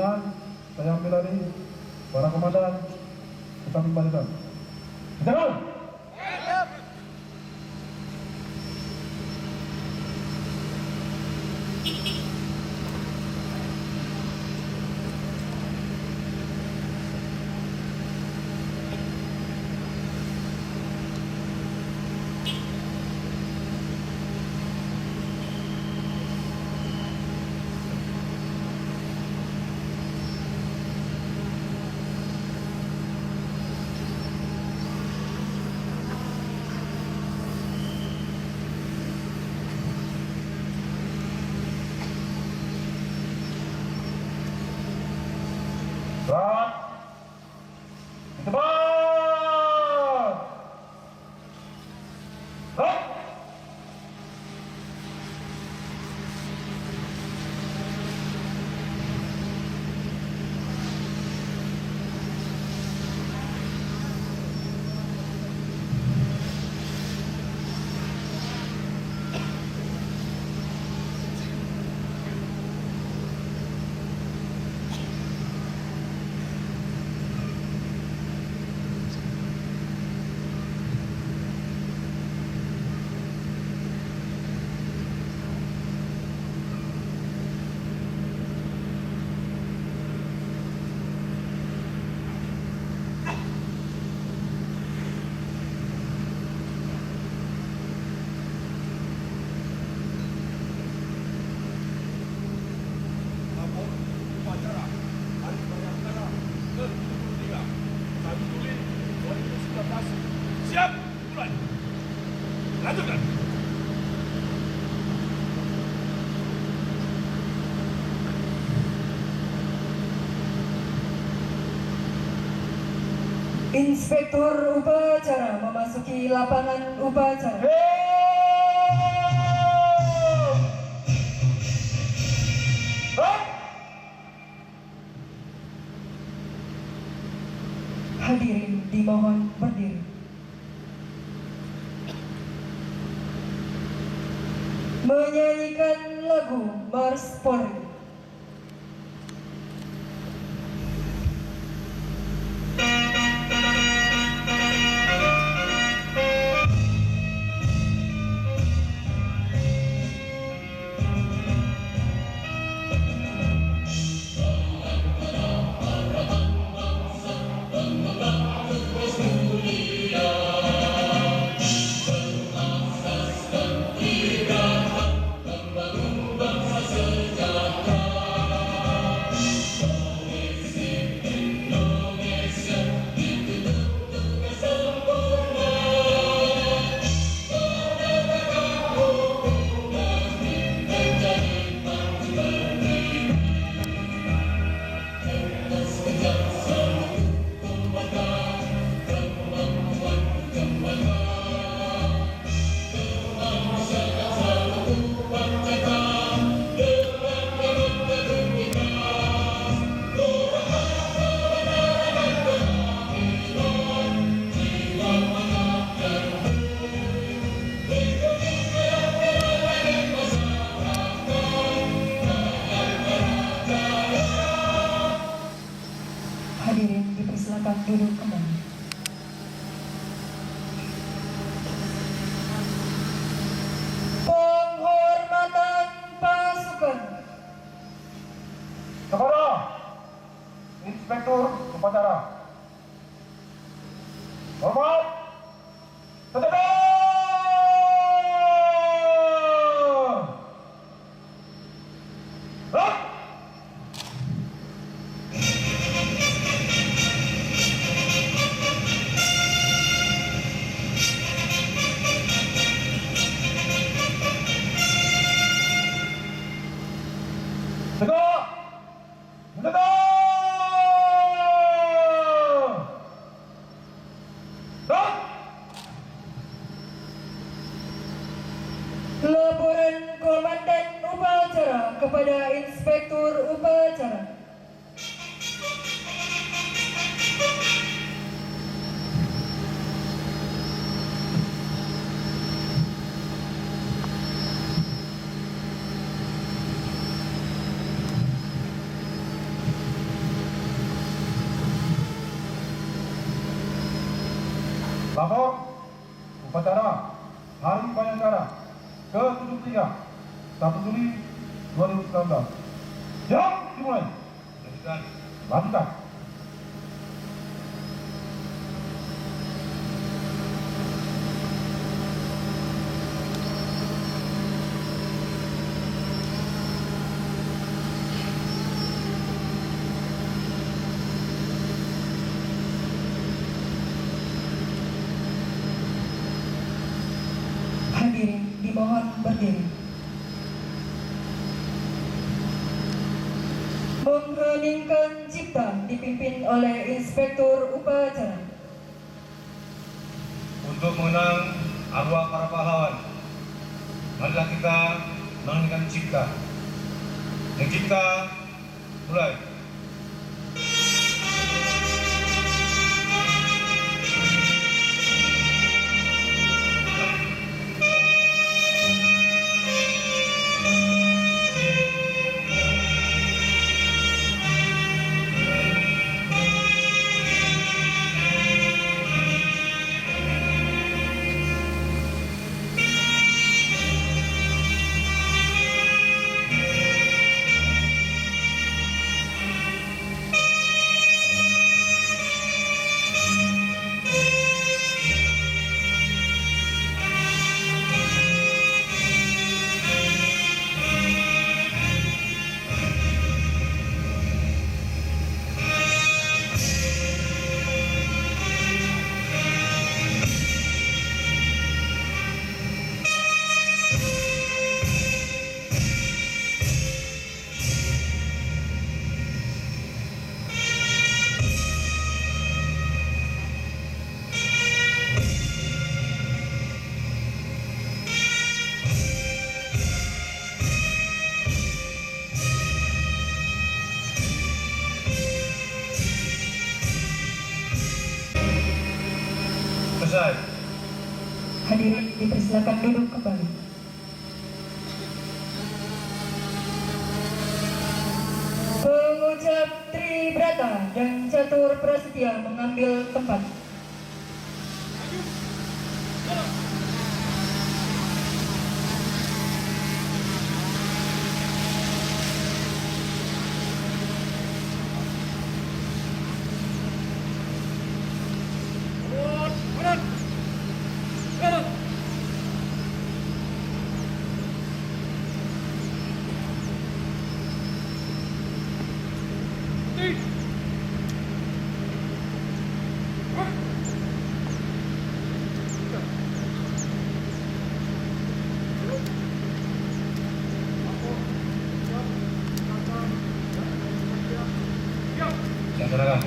pimpinan, saya ambil alih para komandan ke samping barisan. Jalan! Berat, cepat, berat. Siap, mulai. Lanjutkan. Inspektur upacara memasuki lapangan upacara. Hadirin dimohon berdiri. Menyanyikan lagu Mars Polri. Hadirin dipersilakan duduk kembali. Penghormatan pasukan. Kepada Inspektur upacara. Hormat, senjata! Berat! Tegak! Menegak! Berat! Laporan Komandan Upacara kepada Inspektur Upacara. Lapor upacara Hari Bayangkara ke-73 1 Juli 2019. Siap, dimulai. Lanjutkan. Lanjutkan. Hadirin dimohon berdiri. Mengheningkan cipta dipimpin oleh Inspektur Upacara. Untuk mengenang arwah para pahlawan, marilah kita mengenangkan cipta. Yang cipta, mulai. Selesai. Hadirin dipersilakan duduk kembali. Pengucap Tribrata dan Catur Prasetya mengambil tempat. Laksanakan.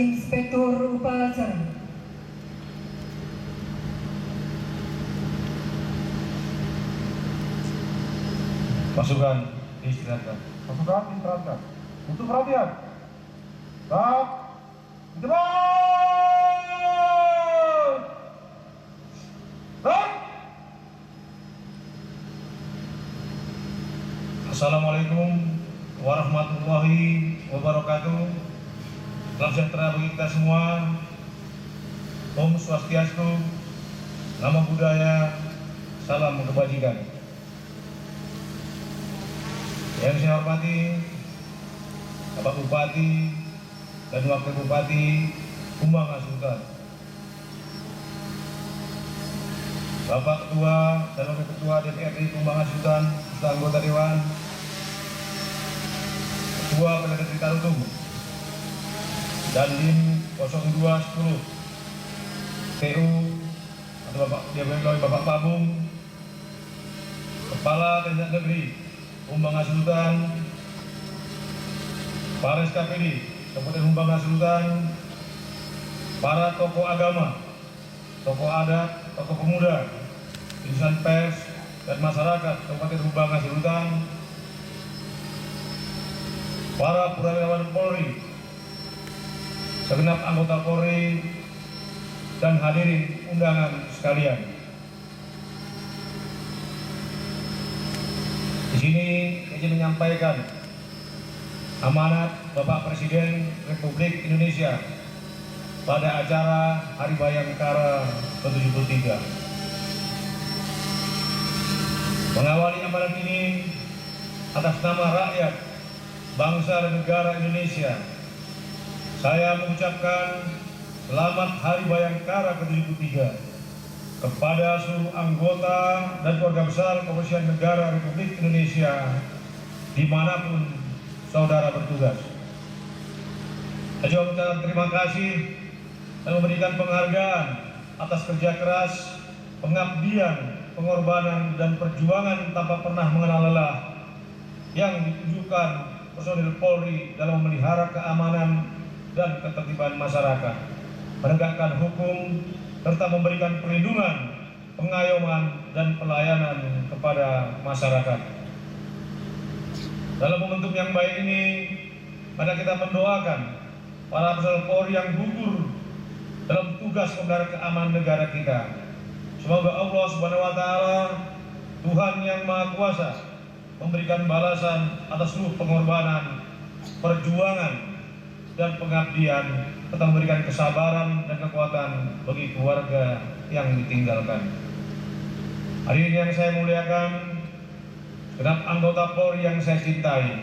Inspektur Upacara. Pasukan diistirahatkan. Pasukan istirahatkan. Untuk perhatian. Tak. Di depan. Tak. Assalamualaikum warahmatullahi wabarakatuh. Salam sejahtera bagi kita semua. Om Swastiastu, Namo Buddhaya, salam kebajikan. Yang saya hormati Bapak Bupati dan Wakil Bupati Humbang Sultan, Bapak Ketua dan Wakil Ketua DPRD Humbang Sultan, serta anggota Dewan, Ketua Pengadilan Tarutung, dan Dim 0210 TU atau Bapak Diabek Bapak Pabung, Kepala Tindak Negeri Humbang Sultan, para SKPD Kabupaten Humbang Sultan, para tokoh agama, tokoh adat, tokoh pemuda, insan pers dan masyarakat Kabupaten Humbang Sultan, para purnawirawan Polri, segenap anggota Polri, dan hadirin undangan sekalian. Di sini izin menyampaikan amanat Bapak Presiden Republik Indonesia pada acara Hari Bayangkara ke-73. Mengawali amanat ini atas nama rakyat, bangsa dan negara Indonesia, saya mengucapkan selamat Hari Bayangkara ke-73 kepada seluruh anggota dan keluarga besar Kepolisian Negara Republik Indonesia dimanapun saudara bertugas. Saya juga mengucapkan terima kasih dan memberikan penghargaan atas kerja keras, pengabdian, pengorbanan, dan perjuangan tanpa pernah mengenal lelah yang ditunjukkan personil Polri dalam memelihara keamanan dan ketertiban masyarakat, menegakkan hukum, serta memberikan perlindungan, pengayoman, dan pelayanan kepada masyarakat. Dalam momentum yang baik ini, mari kita mendoakan para personel Polri yang gugur dalam tugas memelihara keamanan negara kita. Semoga Allah Subhanahu wa Ta'ala, Tuhan yang Maha Kuasa, memberikan balasan atas seluruh pengorbanan, perjuangan, dan pengabdian, serta memberikan kesabaran dan kekuatan bagi keluarga yang ditinggalkan. Hadirin yang saya muliakan, genap anggota Polri yang saya cintai,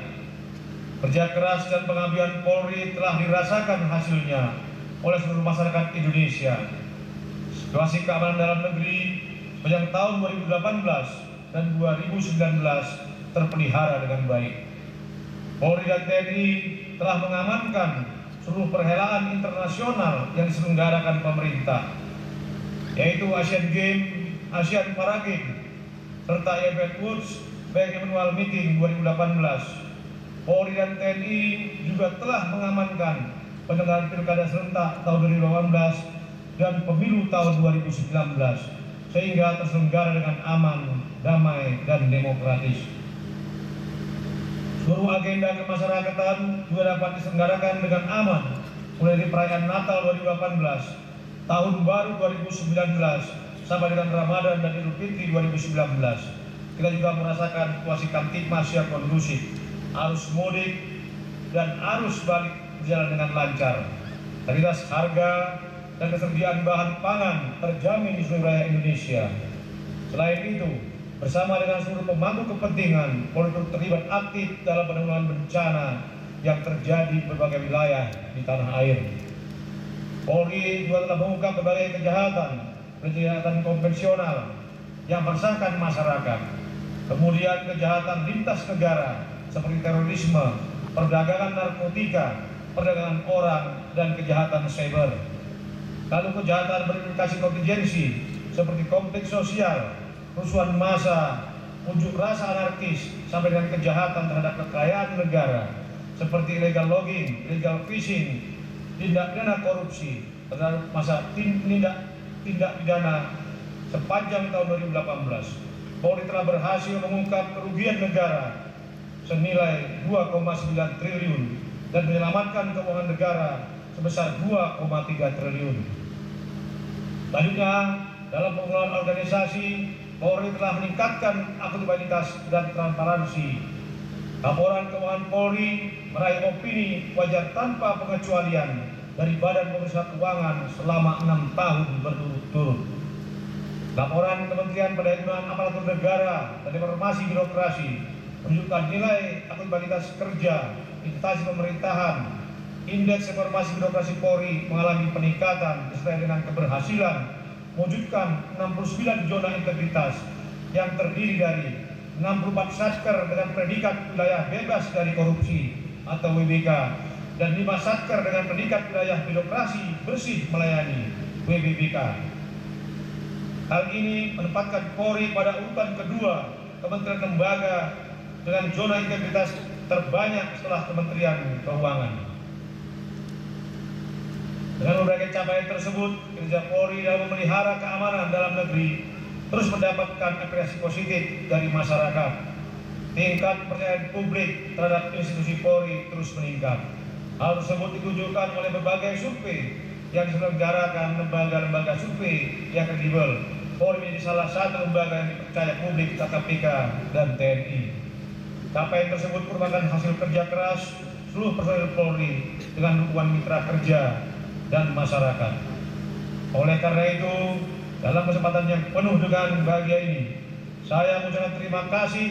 kerja keras dan pengabdian Polri telah dirasakan hasilnya oleh seluruh masyarakat Indonesia. Situasi keamanan dalam negeri sepanjang tahun 2018 dan 2019 terpelihara dengan baik. Polri dan TNI telah mengamankan seluruh perhelatan internasional yang diselenggarakan pemerintah, yaitu Asian Games, Asian Para Games, serta Event Woods Bank Annual Meeting 2018. Polri dan TNI juga telah mengamankan penyelenggaraan Pilkada serentak tahun 2018 dan pemilu tahun 2019, sehingga terselenggara dengan aman, damai, dan demokratis. Seluruh agenda kemasyarakatan juga dapat diselenggarakan dengan aman, mulai dari perayaan Natal 2018, Tahun Baru 2019, sampai dengan Ramadan dan Idul Fitri 2019. Kita juga merasakan situasi Kamtipmas yang kondusif, arus mudik dan arus balik berjalan dengan lancar. Stabilitas harga dan ketersediaan bahan pangan terjamin di seluruh wilayah Indonesia. Selain itu, bersama dengan seluruh pemangku kepentingan, Polri terlibat aktif dalam penanggulangan bencana yang terjadi di berbagai wilayah di tanah air. Polri juga telah mengungkap berbagai kejahatan konvensional yang meresahkan masyarakat, kemudian kejahatan lintas negara seperti terorisme, perdagangan narkotika, perdagangan orang, dan kejahatan cyber. Lalu kejahatan berimplikasi kontingensi seperti konflik sosial, kerusuhan massa, unjuk rasa anarkis, sampai dengan kejahatan terhadap kekayaan negara seperti illegal logging, illegal fishing, tindak pidana korupsi terhadap tindak pidana sepanjang tahun 2018, Polri telah berhasil mengungkap kerugian negara senilai 2,9 triliun dan menyelamatkan keuangan negara sebesar 2,3 triliun. Selanjutnya, dalam pengelolaan organisasi, Polri telah meningkatkan akuntabilitas dan transparansi. Laporan keuangan Polri meraih opini wajar tanpa pengecualian dari Badan Pemeriksa Keuangan selama 6 tahun berturut-turut. Laporan Kementerian Perdagangan Aparatur Negara dan Informasi Birokrasi menunjukkan nilai akuntabilitas kerja instansi pemerintahan. Indeks informasi birokrasi Polri mengalami peningkatan disertai dengan keberhasilan mewujudkan 69 zona integritas yang terdiri dari 64 satker dengan predikat wilayah bebas dari korupsi atau WBK dan 5 satker dengan predikat wilayah birokrasi bersih melayani WBBK. Hal ini menempatkan Polri pada urutan kedua kementerian lembaga dengan zona integritas terbanyak setelah Kementerian Keuangan. Dengan berbagai capaian tersebut, kinerja Polri dalam memelihara keamanan dalam negeri terus mendapatkan apresiasi positif dari masyarakat. Tingkat kepercayaan publik terhadap institusi Polri terus meningkat. Hal tersebut ditunjukkan oleh berbagai survei yang diselenggarakan lembaga-lembaga survei yang kredibel. Polri menjadi salah satu lembaga yang dipercaya publik KPK dan TNI. Capaian tersebut merupakan hasil kerja keras seluruh personil Polri dengan dukungan mitra kerja dan masyarakat. Oleh karena itu, dalam kesempatan yang penuh dengan bahagia ini, saya mengucapkan terima kasih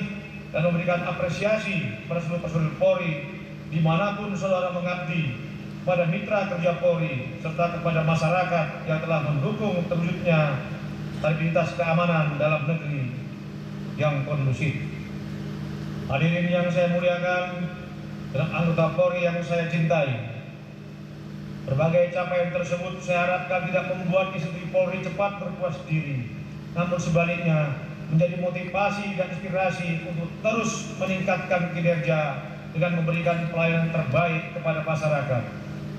dan memberikan apresiasi pada seluruh personil Polri dimanapun saudara mengabdi, pada mitra kerja Polri, serta kepada masyarakat yang telah mendukung terwujudnya stabilitas keamanan dalam negeri yang kondusif. Hadirin yang saya muliakan dan anggota Polri yang saya cintai, berbagai capaian tersebut saya harapkan tidak membuat institusi Polri cepat berpuas diri, namun sebaliknya menjadi motivasi dan inspirasi untuk terus meningkatkan kinerja dengan memberikan pelayanan terbaik kepada masyarakat.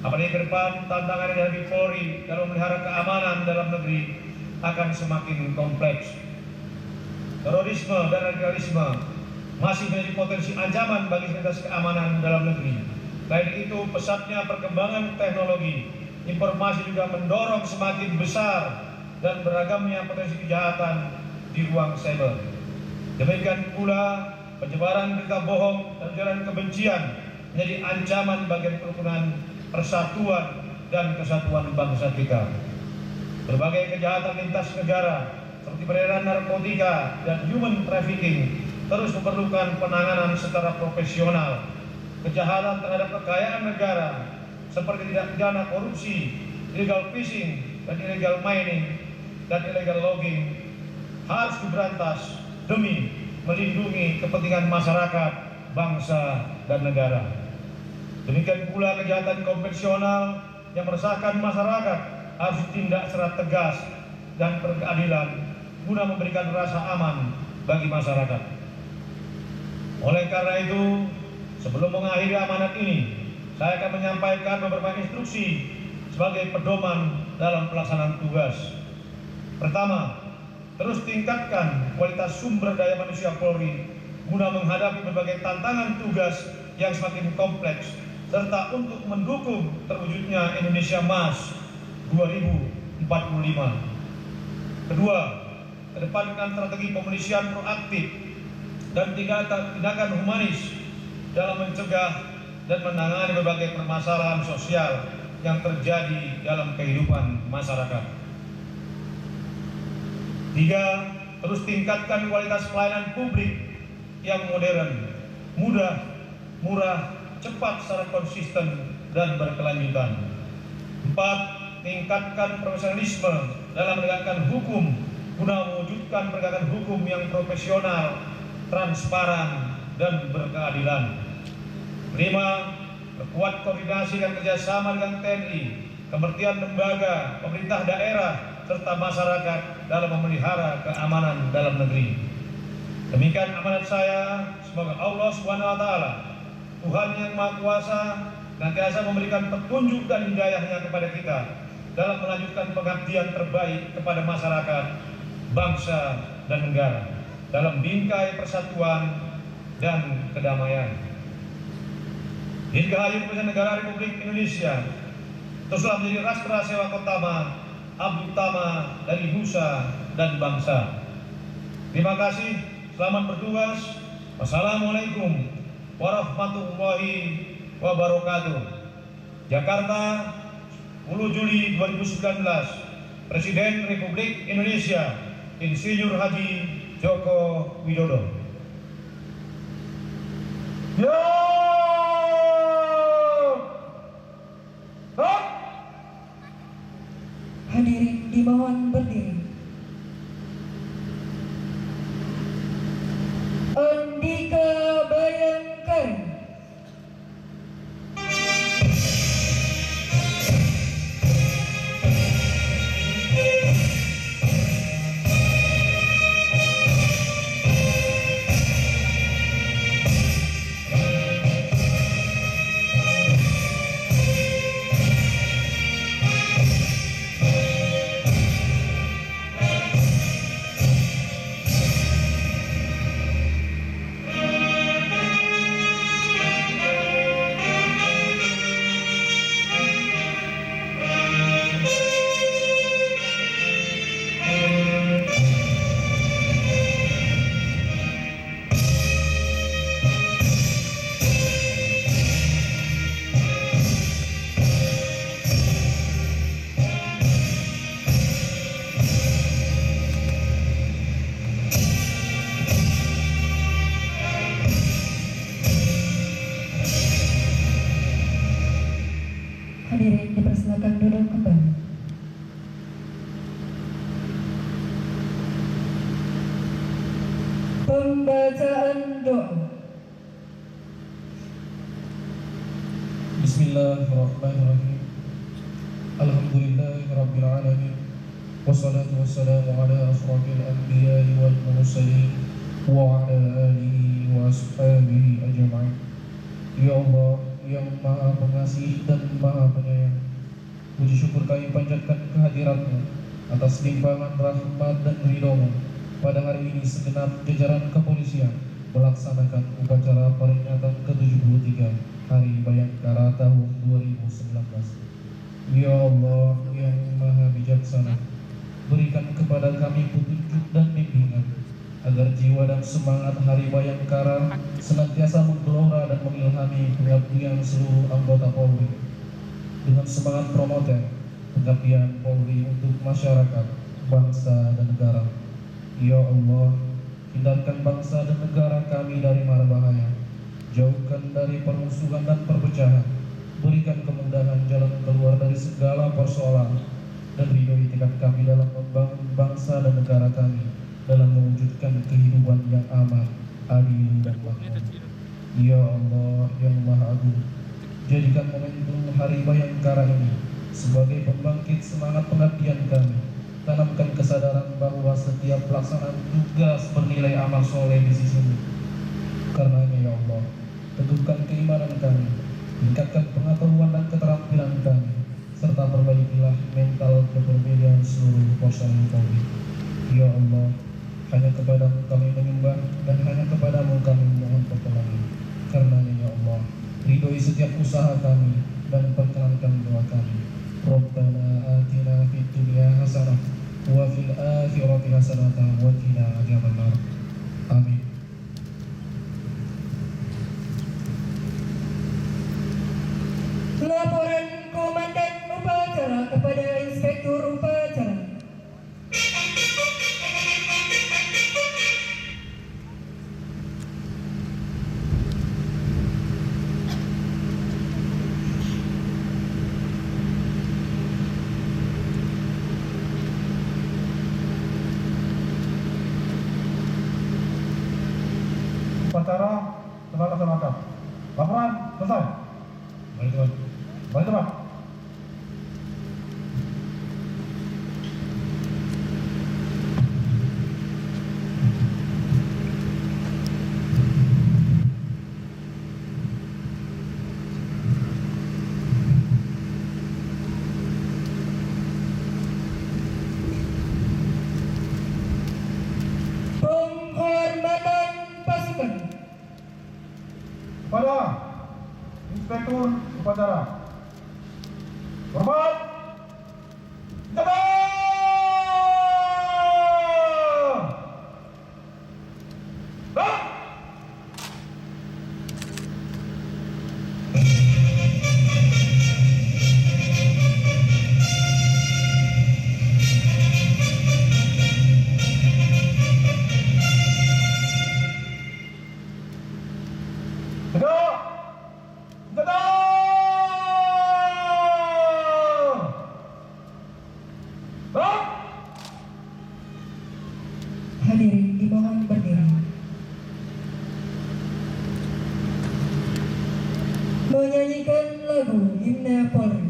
Apalagi ke depan tantangan yang dihadapi Polri dalam memelihara keamanan dalam negeri akan semakin kompleks. Terorisme dan radikalisme masih menjadi potensi ancaman bagi stabilitas keamanan dalam negeri. Selain itu, pesatnya perkembangan teknologi informasi juga mendorong semakin besar dan beragamnya potensi kejahatan di ruang cyber. Demikian pula penyebaran berita bohong dan ujaran kebencian menjadi ancaman bagi kerukunan, persatuan dan kesatuan bangsa kita. Berbagai kejahatan lintas negara seperti peredaran narkotika dan human trafficking terus memerlukan penanganan secara profesional. Kejahatan terhadap kekayaan negara seperti tindak pidana korupsi, illegal fishing dan illegal mining dan illegal logging harus diberantas demi melindungi kepentingan masyarakat, bangsa dan negara. Demikian pula kejahatan konvensional yang meresahkan masyarakat harus ditindak secara tegas dan berkeadilan guna memberikan rasa aman bagi masyarakat. Oleh karena itu, sebelum mengakhiri amanat ini, saya akan menyampaikan beberapa instruksi sebagai pedoman dalam pelaksanaan tugas. Pertama, terus tingkatkan kualitas sumber daya manusia Polri guna menghadapi berbagai tantangan tugas yang semakin kompleks serta untuk mendukung terwujudnya Indonesia Emas 2045. Kedua, kedepankan strategi pemelisian proaktif dan tindakan humanis dalam mencegah dan menangani berbagai permasalahan sosial yang terjadi dalam kehidupan masyarakat. Tiga, terus tingkatkan kualitas pelayanan publik yang modern, mudah, murah, cepat secara konsisten dan berkelanjutan. Empat, tingkatkan profesionalisme dalam menegakkan hukum guna mewujudkan penegakan hukum yang profesional, transparan, dan berkeadilan. 5. Perkuat koordinasi dan kerjasama dengan TNI, kementerian lembaga, pemerintah daerah, serta masyarakat dalam memelihara keamanan dalam negeri. Demikian amanat saya. Semoga Allah SWT, Tuhan yang Maha Kuasa, senantiasa memberikan petunjuk dan hidayahnya kepada kita dalam melanjutkan pengabdian terbaik kepada masyarakat, bangsa, dan negara dalam bingkai persatuan dan kedamaian. Dirgahayu Presiden Negara Republik Indonesia teruslah menjadi Rastra Sewaka Utama, Abdi Utama dari nusa dan bangsa. Terima kasih, selamat bertugas. Wassalamualaikum warahmatullahi wabarakatuh. Jakarta, 10 Juli 2019. Presiden Republik Indonesia Insinyur Haji Joko Widodo. Yo! Hop! Hadirin dimohon berdiri. Andika Bayangkara. Hadirin dipersilakan duduk kembali. Pembacaan doa. Bismillahirrahmanirrahim. Alhamdulillahirabbil alamin. Wassalatu wassalamu ala asyrafil anbiya'i wal mursalin wa ala alihi wa ashabihi ajma'in. Ya Allah yang Maha Pengasih dan Maha Penyayang, puji syukur kami panjatkan kehadirat-Mu atas limpahan rahmat dan ridho-Mu. Pada hari ini segenap jajaran kepolisian melaksanakan upacara peringatan ke-73 Hari Bayangkara tahun 2019. Ya Allah yang Maha Bijaksana, berikan kepada kami petunjuk dan bimbingan agar jiwa dan semangat Hari Bayangkara senantiasa menggelora dan mengilhami pengabdian seluruh anggota Polri dengan semangat promoter pengabdian Polri untuk masyarakat, bangsa, dan negara. Ya Allah, hindarkan bangsa dan negara kami dari mara bahaya, jauhkan dari permusuhan dan perpecahan, berikan kemudahan jalan keluar dari segala persoalan, dan ridhoi tekad kami dalam membangun bangsa dan negara kami dalam mewujudkan kehidupan yang aman, adil, dan makmur. Ya Allah yang Maha Agung, jadikan momentum Hari Bayangkara ini sebagai pembangkit semangat pengabdian kami. Tanamkan kesadaran bahwa setiap pelaksanaan tugas bernilai amal soleh di sisimu. Karenanya ya Allah, teguhkan keimanan kami, tingkatkan pengetahuan dan keterampilan kami, serta perbaikilah mental keperbedaan seluruh personil Polri. Ya Allah, hanya kepadamu kami menyembah dan hanya kepadamu kami mohon pertolongan. Karenanya ya Allah, ridhoi setiap usaha kami dan perkenankan doa kami. Rabbana atina fid dunya hasanah wa fil akhirati hasanah wa qina adzabannar. Amin. Laporan Komandan Upacara kepada Inspektur Upacara. Upacara telah dilaksanakan. Laporan selesai. Baik, Tuan. Balik teman. memimpin upacara. Hormat. Jabat. Hadirin dimohon berdiri. Menyanyikan lagu Himne Polri.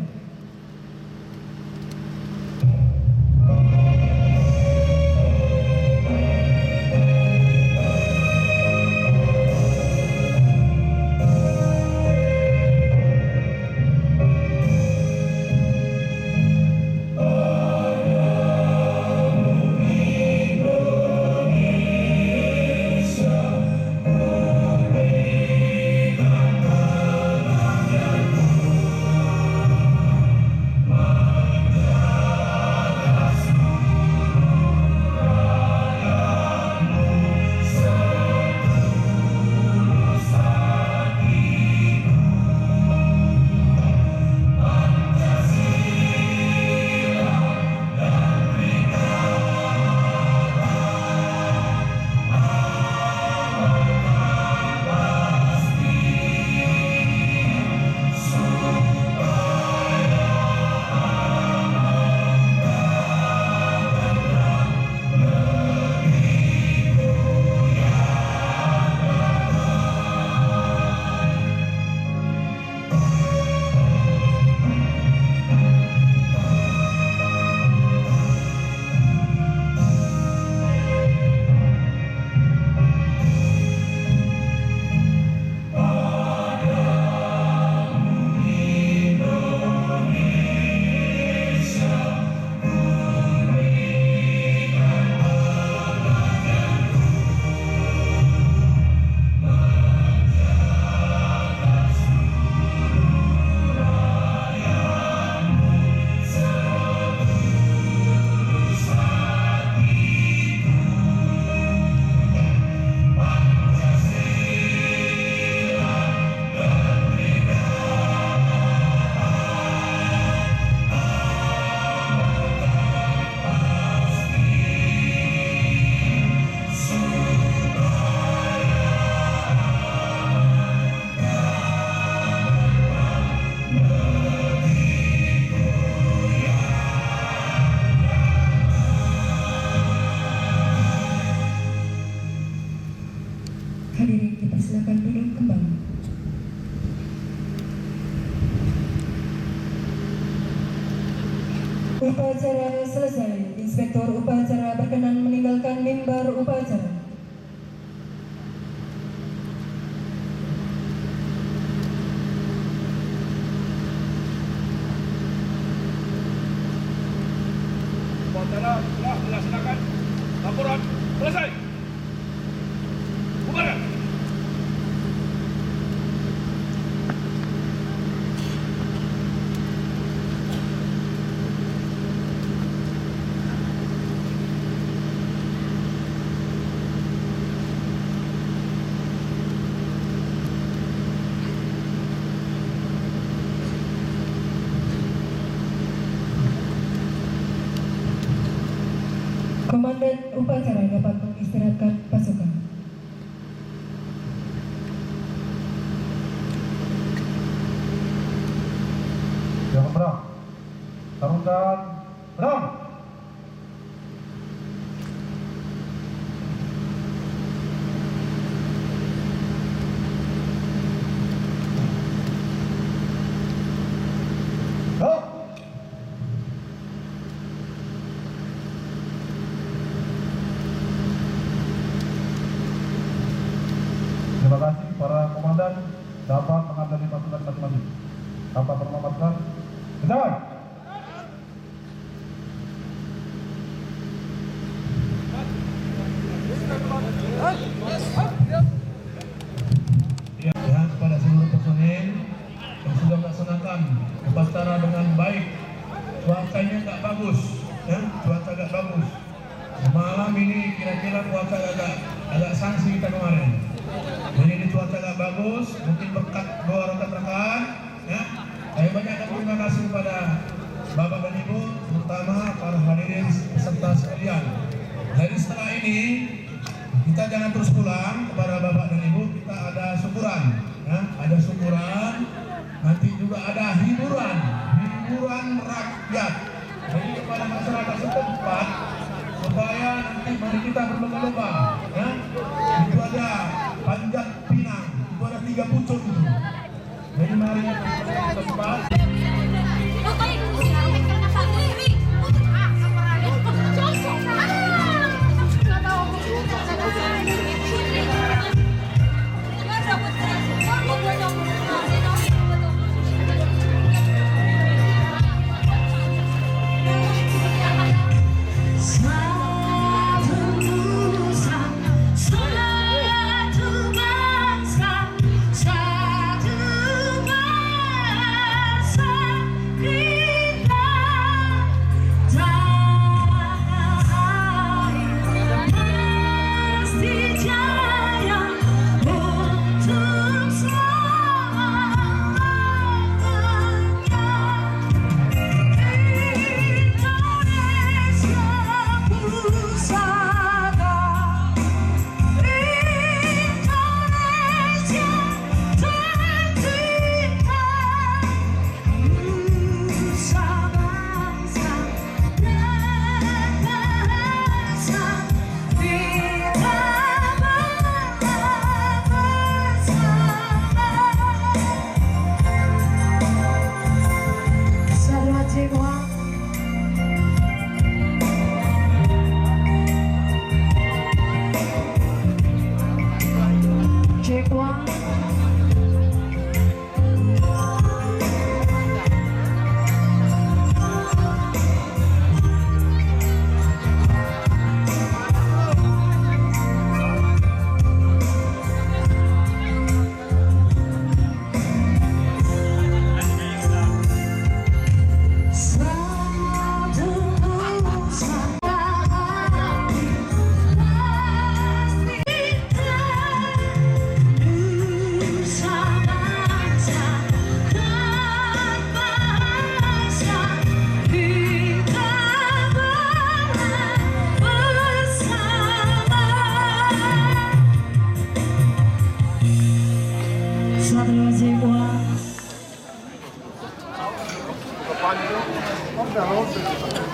Hadirin dipersilakan duduk kembali. Upacara selesai. Inspektur upacara berkenan meninggalkan mimbar upacara. Upacara telah dilaksanakan. Laporan selesai. Bubaran. Komandan upacara dapat mengistirahatkan pasukan. Jangan berang. Tarungkan. Berang. Terima kasih para komandan dapat mengambil pasukan masing-masing. Tanpa terlambatkan, berjalan. Ya, kepada seluruh personil kan cuaca agak sanksi kita kemarin. Jadi ini cuaca agak bagus, mungkin berkat doa rekan-rekan. Ya, saya banyak terima kasih kepada Bapak dan Ibu, terutama para hadirin peserta sekalian. Jadi setelah ini kita jangan terus pulang, kepada Bapak dan Ibu kita ada syukuran, ya, ada syukuran. Nanti juga ada hiburan rakyat. Jadi kepada masyarakat setempat supaya nanti mari kita berlomba-lomba, ya. Itu ada panjat pinang, itu ada 3 pucuk itu. Jadi mari kita setempat.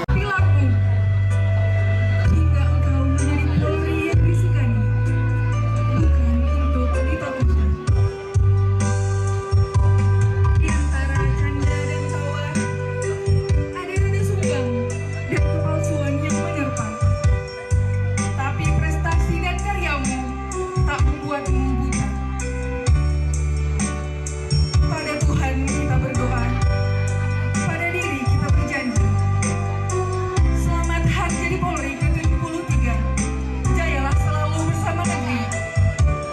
Perilaku hingga engkau menjadi Polri yang disegani, bukan untuk ditakuti. Di antara canda dan tawa, ada nada sunggang dan kepalsuan yang menerpa. Tapi prestasi dan karyamu tak membuatmu buta. Pada Tuhan kita berdoa, pada diri kita berjanji. Selamat Hari Jadi Polri ke-73. Jayalah selalu bersama negeri.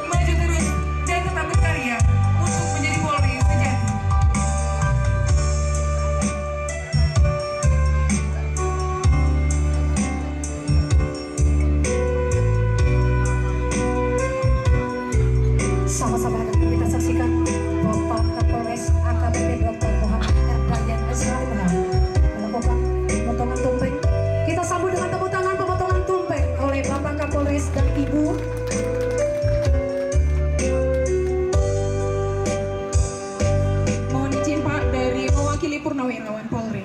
Maju terus dan tetap berkarya untuk menjadi Polri sejati. Sama-sama kita saksikan Bapak Kapolres AKBP Dr. Muhammad Erdayan Esrari melakukan pemotongan tumpeng. Kita sambut dengan tepuk tangan pemotongan tumpeng oleh Bapak Kapolres dan Ibu. Mohon izin Pak dari mewakili Purnawirawan Polri.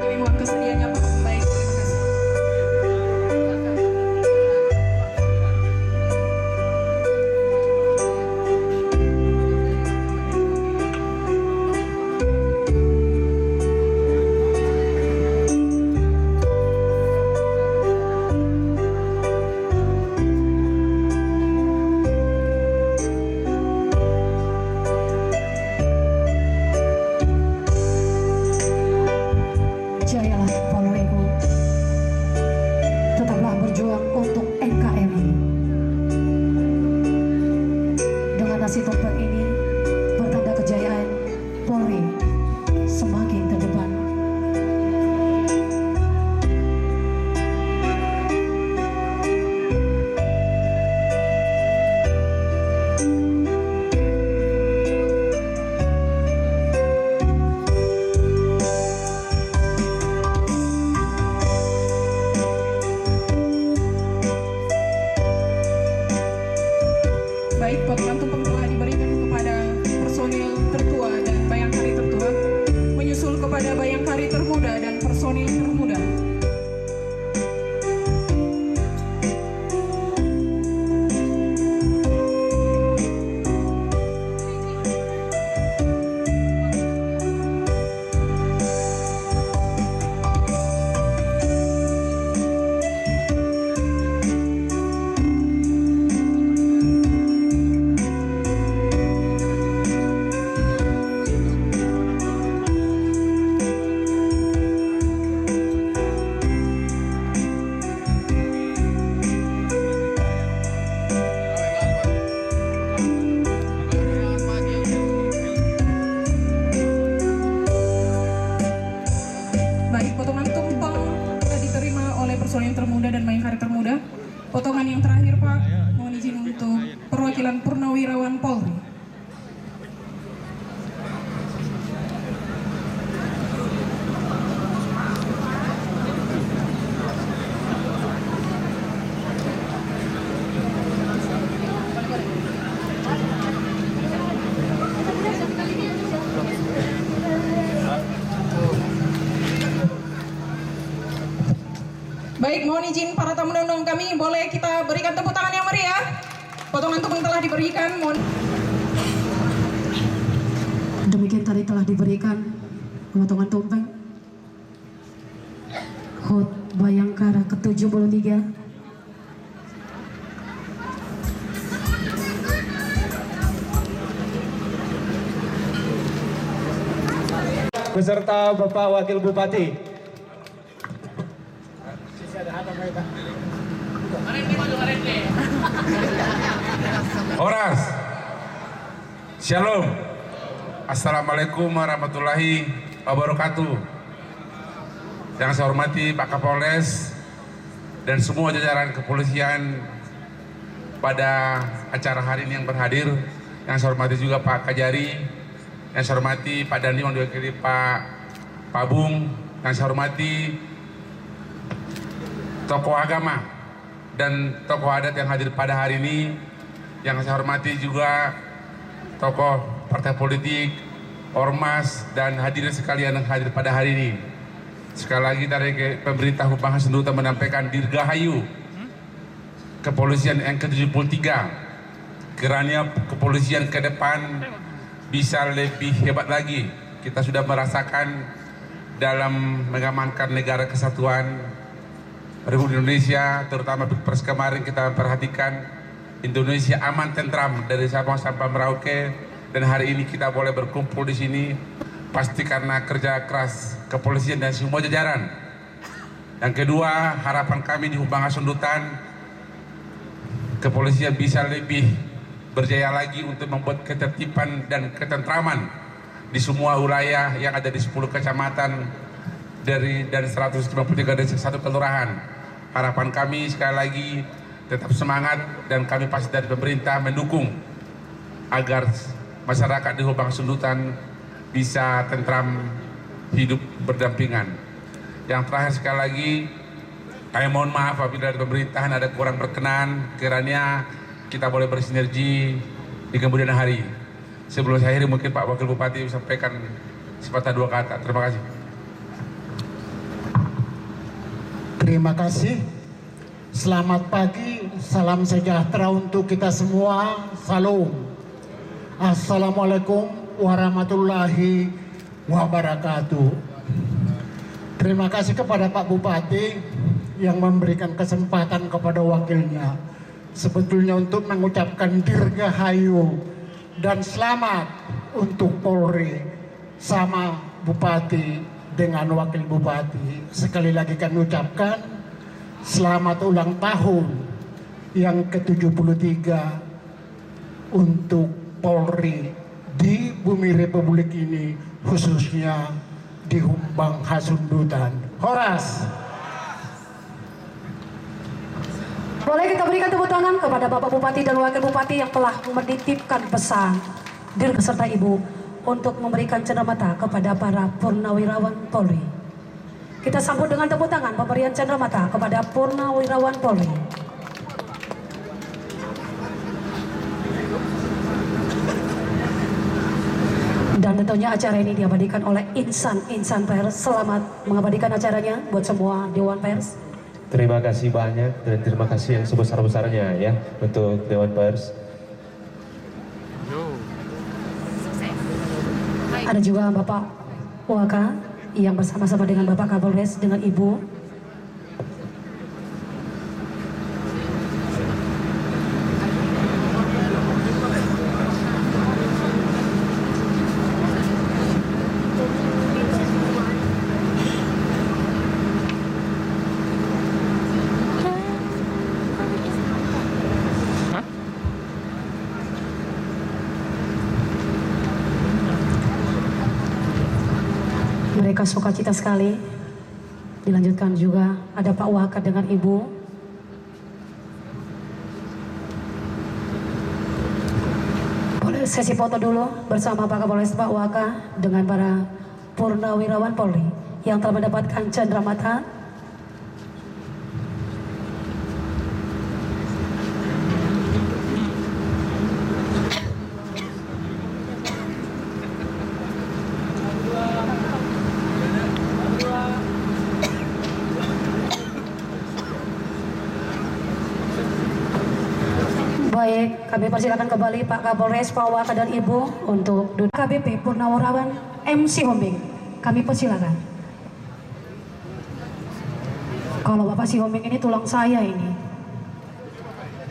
Kami mohon kesediaannya Pak. Baik, terima kasih. personil termuda dan Bayangkara termuda. Potongan yang terakhir Pak, mohon izin untuk perwakilan Purnawirawan Polri. Baik, mohon izin para tamu undangan kami, boleh kita berikan tepuk tangan yang meriah. Potongan tumpeng telah diberikan. Demikian tadi telah diberikan potongan tumpeng. HUT Bayangkara ke-73. beserta Bapak Wakil Bupati. Horas, Shalom, Assalamualaikum warahmatullahi wabarakatuh. Yang saya hormati Pak Kapolres dan semua jajaran kepolisian pada acara hari ini yang berhadir. Yang saya hormati juga Pak Kajari, yang saya hormati Pak Dani yang diwakili Pak Bung, yang saya hormati tokoh agama dan tokoh adat yang hadir pada hari ini. Yang saya hormati juga tokoh partai politik, ormas, dan hadirin sekalian yang hadir pada hari ini. Sekali lagi dari pemerintah Hubang Hasundutan menyampaikan dirgahayu kepolisian yang ke-73. Kiranya kepolisian ke depan bisa lebih hebat lagi. Kita sudah merasakan dalam mengamankan negara kesatuan Republik Indonesia, terutama Pilpres kemarin kita perhatikan Indonesia aman tentram dari Sabang sampai Merauke, dan hari ini kita boleh berkumpul di sini pasti karena kerja keras kepolisian dan semua jajaran. Yang kedua, harapan kami di Hubang Hasundutan kepolisian bisa lebih berjaya lagi untuk membuat ketertiban dan ketentraman di semua wilayah yang ada di 10 kecamatan dari 153 desa 1 kelurahan. Harapan kami sekali lagi tetap semangat, dan kami pasti dari pemerintah mendukung agar masyarakat di Hubang Hasundutan bisa tentram hidup berdampingan. Yang terakhir sekali lagi, kami mohon maaf apabila dari pemerintahan ada kurang berkenan, kiranya kita boleh bersinergi di kemudian hari. Sebelum saya akhiri, mungkin Pak Wakil Bupati sampaikan sepatah dua kata. Terima kasih. Terima kasih. Selamat pagi, salam sejahtera untuk kita semua. Salam. Assalamualaikum warahmatullahi wabarakatuh. Terima kasih kepada Pak Bupati yang memberikan kesempatan kepada wakilnya sebetulnya untuk mengucapkan dirgahayu dan selamat untuk Polri sama Bupati dengan Wakil Bupati. Sekali lagi kami ucapkan selamat ulang tahun yang ke-73 untuk Polri di bumi Republik ini, khususnya di Hubang Hasundutan. Horas. Boleh kita berikan tepuk tangan kepada Bapak Bupati dan Wakil Bupati yang telah menitipkan pesan Dir beserta Ibu untuk memberikan cenderamata kepada para purnawirawan Polri. Kita sambut dengan tepuk tangan pemberian cenderamata kepada purnawirawan Polri. Dan tentunya acara ini diabadikan oleh insan pers. Selamat mengabadikan acaranya buat semua Dewan Pers. Terima kasih banyak dan terima kasih yang sebesar-besarnya ya untuk Dewan Pers. Ada juga Bapak Waka yang bersama-sama dengan Bapak Kapolres dengan Ibu. Mereka sukacita sekali. Dilanjutkan juga ada Pak Waka dengan Ibu. Boleh sesi foto dulu bersama Pak Kapolres Pak Waka dengan para purnawirawan Polri yang telah mendapatkan cendera mata. Baik, kami persilakan kembali Pak Kapolres, Pak Waka dan Ibu untuk duduk. KBP Purnawirawan MC Hombing, kami persilakan. Kalau Bapak si Hombing ini tulang saya ini.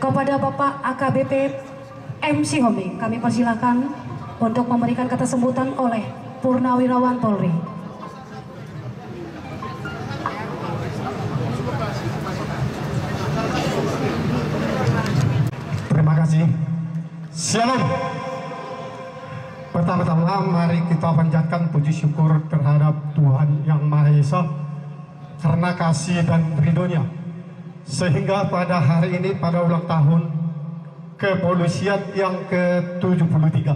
Kepada Bapak AKBP MC Hombing, kami persilakan untuk memberikan kata sambutan oleh Purnawirawan Polri. Terima kasih. Shalom. Pertama-tama mari kita panjatkan puji syukur terhadap Tuhan Yang Maha Esa karena kasih dan ridhonya, sehingga pada hari ini pada ulang tahun kepolisian yang ke-73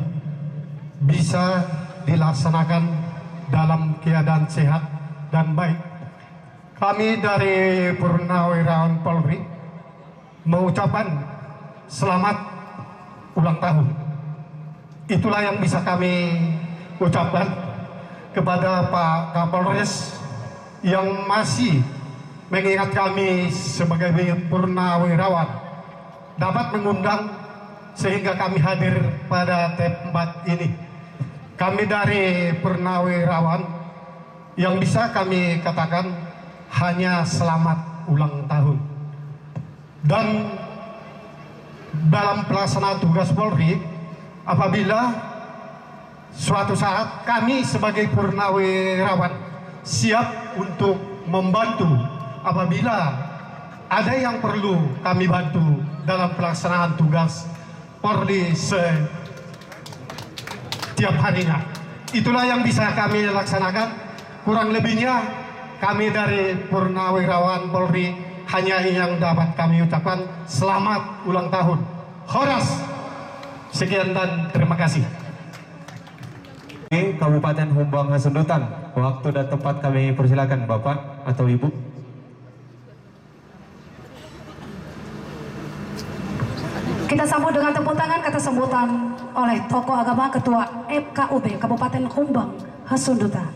bisa dilaksanakan dalam keadaan sehat dan baik. Kami dari Purnawirawan Polri mengucapkan selamat ulang tahun. Itulah yang bisa kami ucapkan kepada Pak Kapolres yang masih mengingat kami sebagai purnawirawan dapat mengundang sehingga kami hadir pada tempat ini. Kami dari purnawirawan yang bisa kami katakan hanya selamat ulang tahun. Dan dalam pelaksanaan tugas Polri, apabila suatu saat kami sebagai purnawirawan siap untuk membantu apabila ada yang perlu kami bantu dalam pelaksanaan tugas Polri setiap harinya. Itulah yang bisa kami laksanakan. Kurang lebihnya kami dari Purnawirawan Polri hanya yang dapat kami ucapkan selamat ulang tahun. Horas. Sekian dan terima kasih. Kabupaten Humbang Hasundutan, waktu dan tempat kami persilakan Bapak atau Ibu. Kita sambut dengan tepuk tangan kata sambutan oleh tokoh agama Ketua FKUB Kabupaten Humbang Hasundutan.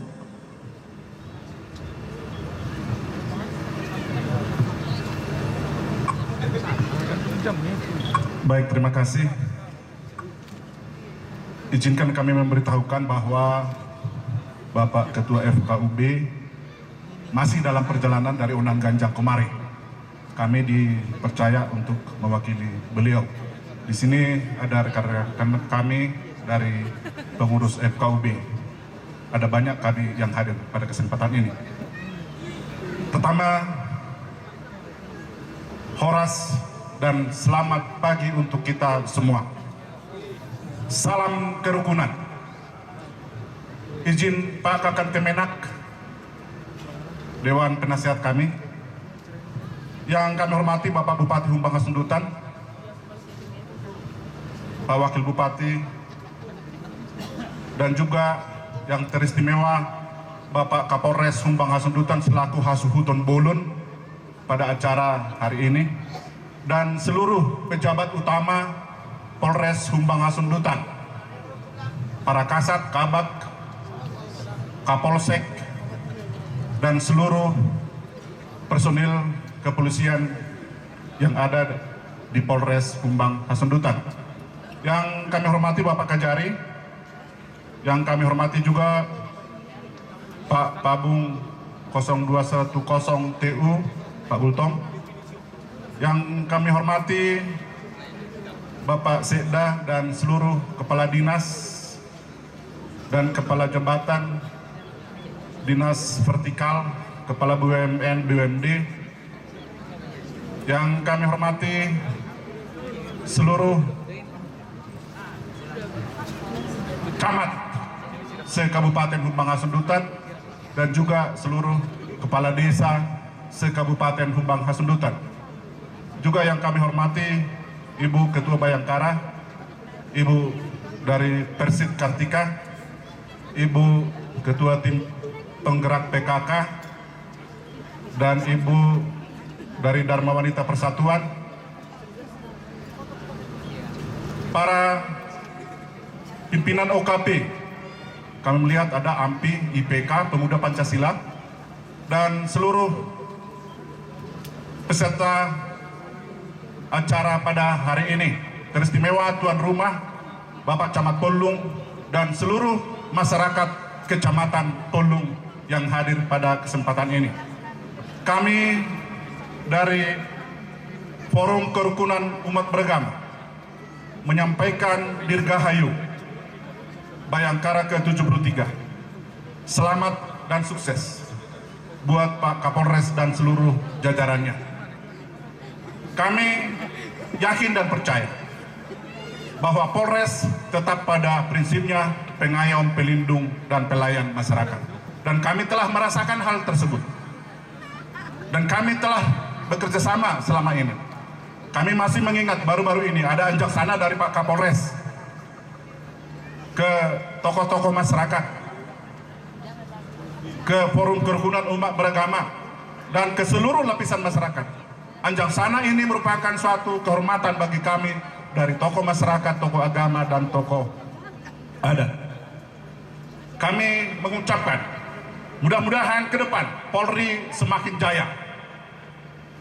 Baik, terima kasih. Izinkan kami memberitahukan bahwa Bapak Ketua FKUB masih dalam perjalanan dari Unan Ganjang Komare. Kami dipercaya untuk mewakili beliau. Di sini ada rekan-rekan kami dari pengurus FKUB. Ada banyak kami yang hadir pada kesempatan ini. Pertama, horas dan selamat pagi untuk kita semua. Salam kerukunan. Izin Pak Kakan Kemenak, Dewan Penasihat kami, yang kami hormati Bapak Bupati Humbang Hasundutan, Pak Wakil Bupati, dan juga yang teristimewa Bapak Kapolres Humbang Hasundutan selaku Hasuhuton Bolon pada acara hari ini, dan seluruh pejabat utama Polres Humbang Hasundutan, para Kasat, Kabak, Kapolsek, dan seluruh personil kepolisian yang ada di Polres Humbang Hasundutan. Yang kami hormati Bapak Kajari, yang kami hormati juga Pak Pabung 0210 TU, Pak Gultom, yang kami hormati Bapak Sekda dan seluruh kepala dinas dan kepala jabatan dinas vertikal, kepala BUMN, BUMD, yang kami hormati seluruh camat se-Kabupaten Humbang Hasundutan dan juga seluruh kepala desa se-Kabupaten Humbang Hasundutan. Juga yang kami hormati Ibu Ketua Bayangkara, Ibu dari Persit Kartika, Ibu Ketua Tim Penggerak PKK, dan Ibu dari Dharma Wanita Persatuan, para pimpinan OKP. Kami melihat ada AMPI, IPK, Pemuda Pancasila, dan seluruh peserta acara pada hari ini. Teristimewa tuan rumah, Bapak Camat Polung, dan seluruh masyarakat Kecamatan Polung yang hadir pada kesempatan ini. Kami dari Forum Kerukunan Umat Beragama menyampaikan dirgahayu Bayangkara ke-73. Selamat dan sukses buat Pak Kapolres dan seluruh jajarannya. Kami yakin dan percaya bahwa Polres tetap pada prinsipnya pengayom, pelindung, dan pelayan masyarakat. Dan kami telah merasakan hal tersebut. Dan kami telah bekerja sama selama ini. Kami masih mengingat baru-baru ini ada anjak sana dari Pak Kapolres ke tokoh-tokoh masyarakat, ke Forum Kerukunan Umat Beragama, dan ke seluruh lapisan masyarakat. Anjak sana ini merupakan suatu kehormatan bagi kami dari tokoh masyarakat, tokoh agama, dan tokoh adat. Kami mengucapkan mudah-mudahan ke depan Polri semakin jaya,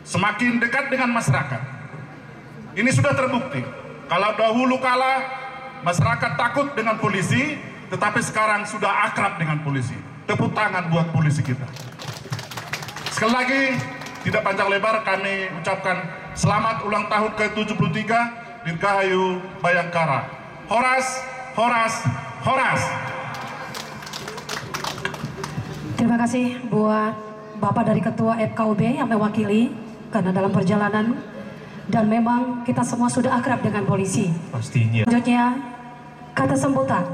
semakin dekat dengan masyarakat. Ini sudah terbukti. Kalau dahulu kala masyarakat takut dengan polisi, tetapi sekarang sudah akrab dengan polisi. Tepuk tangan buat polisi kita. Sekali lagi, tidak panjang lebar, kami ucapkan selamat ulang tahun ke-73 Dirgahayu Bayangkara. Horas, horas, horas. Terima kasih buat Bapak dari Ketua FKUB yang mewakili, karena dalam perjalanan dan memang kita semua sudah akrab dengan polisi. Pastinya. Selanjutnya, kata sambutan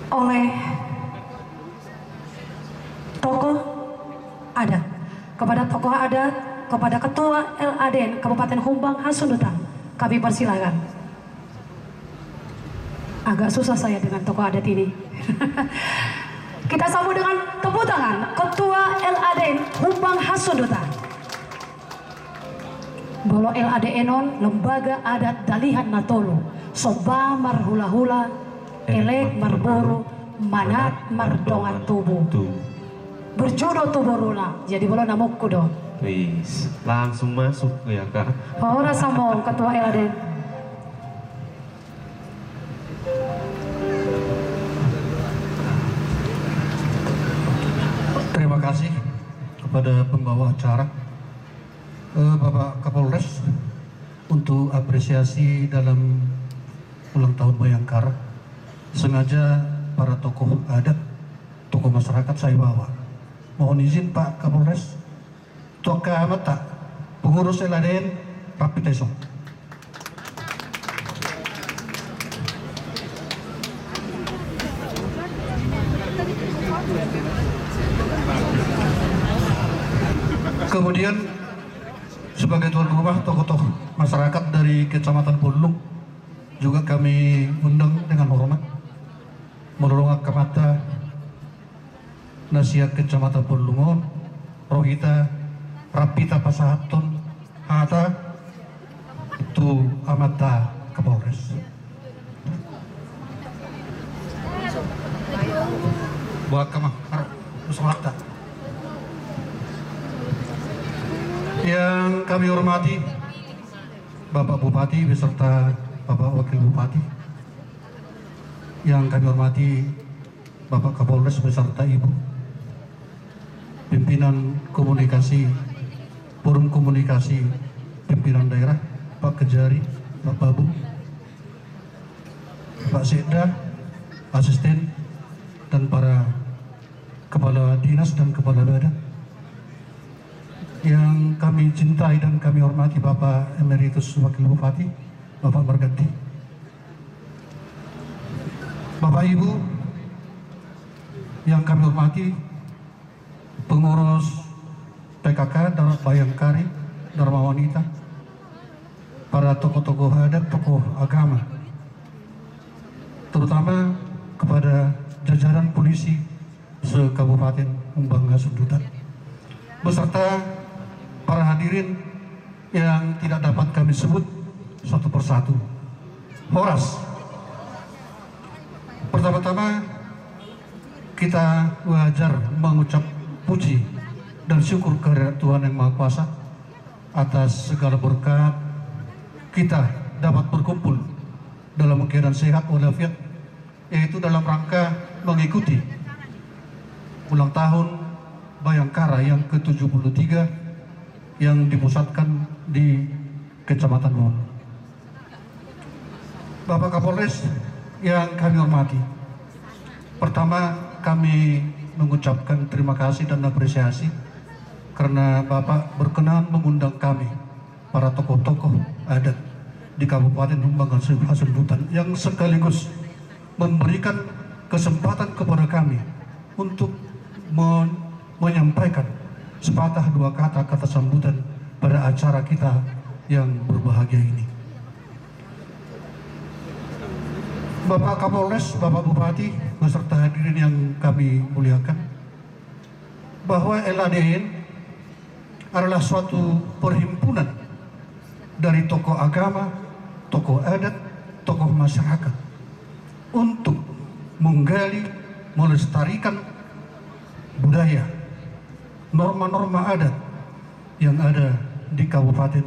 oleh tokoh adat, kepada tokoh adat, kepada Ketua LADN Kabupaten Humbang Hasundutan, kami persilakan. Agak susah saya dengan tokoh adat ini. Kita sambut dengan tepuk tangan Ketua LADN Humbang Hasundutan. Bolo LADN-on Lembaga Adat Dalihan Natolo, Soba Marhula-hula, Elek Marboro, Manat Mardongan Tubuh. Berjodoh tuborula, jadi bolo namuk kudo. Wis, langsung masuk ya Kak. Ora sambung Ketua LADN. Terima kasih kepada pembawa acara, Bapak Kapolres, untuk apresiasi dalam ulang tahun Bayangkara. Sengaja para tokoh adat, tokoh masyarakat saya bawa. Mohon izin Pak Kapolres, Toka Mata, pengurus LADN, rapid esok. Kemudian sebagai tuan rumah, tokoh-tokoh masyarakat dari Kecamatan Polung juga kami undang dengan hormat. Menurut Kamata Nasihat Kecamatan Polungon, Rohita Rapita Pasahaton Hata itu Amata Kapolres. Buat kamar Nuswata. Yang kami hormati Bapak Bupati beserta Bapak Wakil Bupati, yang kami hormati Bapak Kapolres beserta Ibu, pimpinan komunikasi, forum komunikasi pimpinan daerah, Pak Kejari, Pak Babu, Pak Sekda, asisten, dan para kepala dinas dan kepala badan. Yang kami cintai dan kami hormati Bapak Emeritus Wakil Bupati, Bapak Marganti, Bapak Ibu yang kami hormati, pengurus PKK Darat Bayangkari, Dharma Wanita, para tokoh-tokoh adat, tokoh agama, terutama kepada jajaran polisi se-Kabupaten Humbang Hasundutan, beserta para hadirin yang tidak dapat kami sebut satu persatu. Horas, pertama-tama kita wajar mengucap puji dan syukur kehadirat Tuhan Yang Maha Kuasa atas segala berkat kita dapat berkumpul dalam keadaan sehat walafiat, yaitu dalam rangka mengikuti ulang tahun Bayangkara yang ke-73 yang dipusatkan di Kecamatan Won. Bapak Kapolres yang kami hormati, pertama kami mengucapkan terima kasih dan apresiasi karena Bapak berkenan mengundang kami, para tokoh-tokoh adat di Kabupaten Humbang Hasundutan, yang sekaligus memberikan kesempatan kepada kami untuk menyampaikan sepatah dua kata sambutan pada acara kita yang berbahagia ini. Bapak Kapolres, Bapak Bupati, beserta hadirin yang kami muliakan, bahwa LADN adalah suatu perhimpunan dari tokoh agama, tokoh adat, tokoh masyarakat untuk menggali, melestarikan budaya, norma-norma adat yang ada di Kabupaten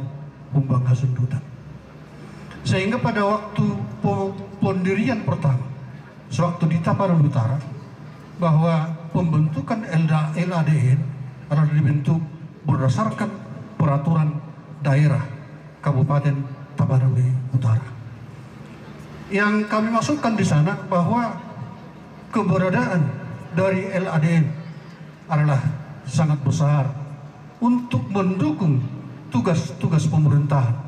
Humbang Hasundutan. Sehingga pada waktu pendirian pertama, sewaktu di Tapanuli Utara, bahwa pembentukan LADN adalah dibentuk berdasarkan peraturan daerah Kabupaten Tapanuli Utara. Yang kami masukkan di sana bahwa keberadaan dari LADN adalah sangat besar untuk mendukung tugas-tugas pemerintahan.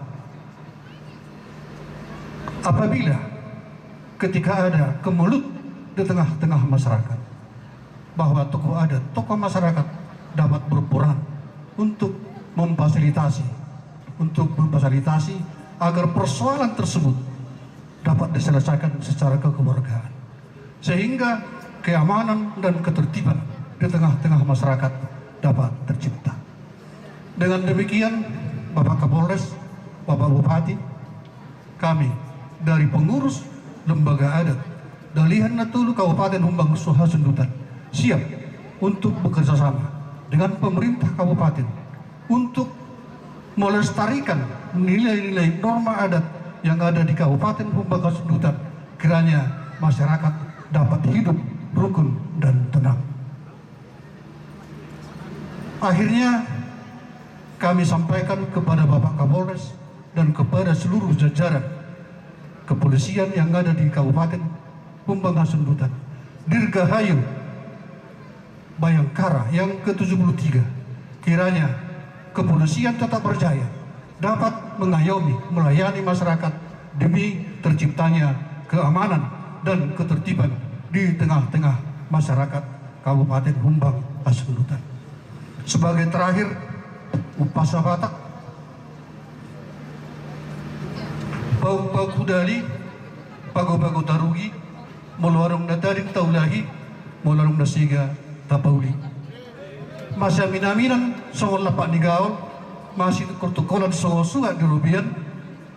Apabila ketika ada kemelut di tengah-tengah masyarakat, bahwa tokoh adat, tokoh masyarakat dapat berperan untuk memfasilitasi agar persoalan tersebut dapat diselesaikan secara kekeluargaan, sehingga keamanan dan ketertiban di tengah-tengah masyarakat dapat tercipta. Dengan demikian, Bapak Kapolres, Bapak Bupati, kami dari pengurus lembaga adat Dalihan Natulu Kabupaten Humbang Hasundutan siap untuk bekerja sama dengan pemerintah kabupaten untuk melestarikan nilai-nilai norma adat yang ada di Kabupaten Humbang Hasundutan, kiranya masyarakat dapat hidup rukun dan tenang. Akhirnya kami sampaikan kepada Bapak Kapolres dan kepada seluruh jajaran kepolisian yang ada di Kabupaten Humbang Hasundutan, Dirgahayu Bayangkara yang ke-73, kiranya kepolisian tetap berjaya dapat mengayomi, melayani masyarakat demi terciptanya keamanan dan ketertiban di tengah-tengah masyarakat Kabupaten Humbang Hasundutan. Sebagai terakhir, upasa Batak, Pau Kudali, Pago-pago Tarugi, Moluarong Natarin Taulahi, Moluarong Nasiga Tapauli. Masih aminaminan soal lapak nigaul, masih kortukolan soal sugat di Rubian,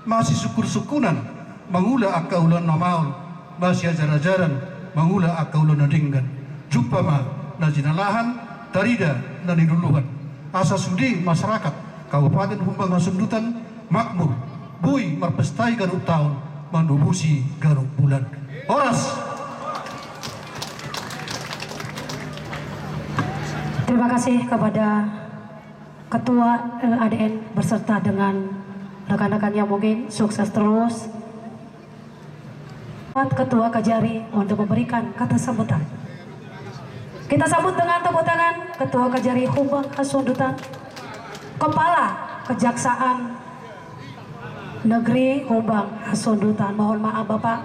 masih syukur-syukunan mangula akaulan namaul, masih ajar-ajaran mangula akaulan nadinggan. Jumpa ma najinalahan tarida nani duluhan. Asa sudi masyarakat Kabupaten Humbang Hasundutan makmur, bui marpestai garuk tahun, mandubusi garuk bulan. Horas. Terima kasih kepada Ketua LADN berserta dengan rekan-rekannya, mungkin sukses terus. Ketua Kajari untuk memberikan kata sambutan. Kita sambut dengan tepuk tangan Ketua Kajari Humbang Hasundutan, Kepala Kejaksaan Negeri Humbang Hasundutan. Mohon maaf Bapak.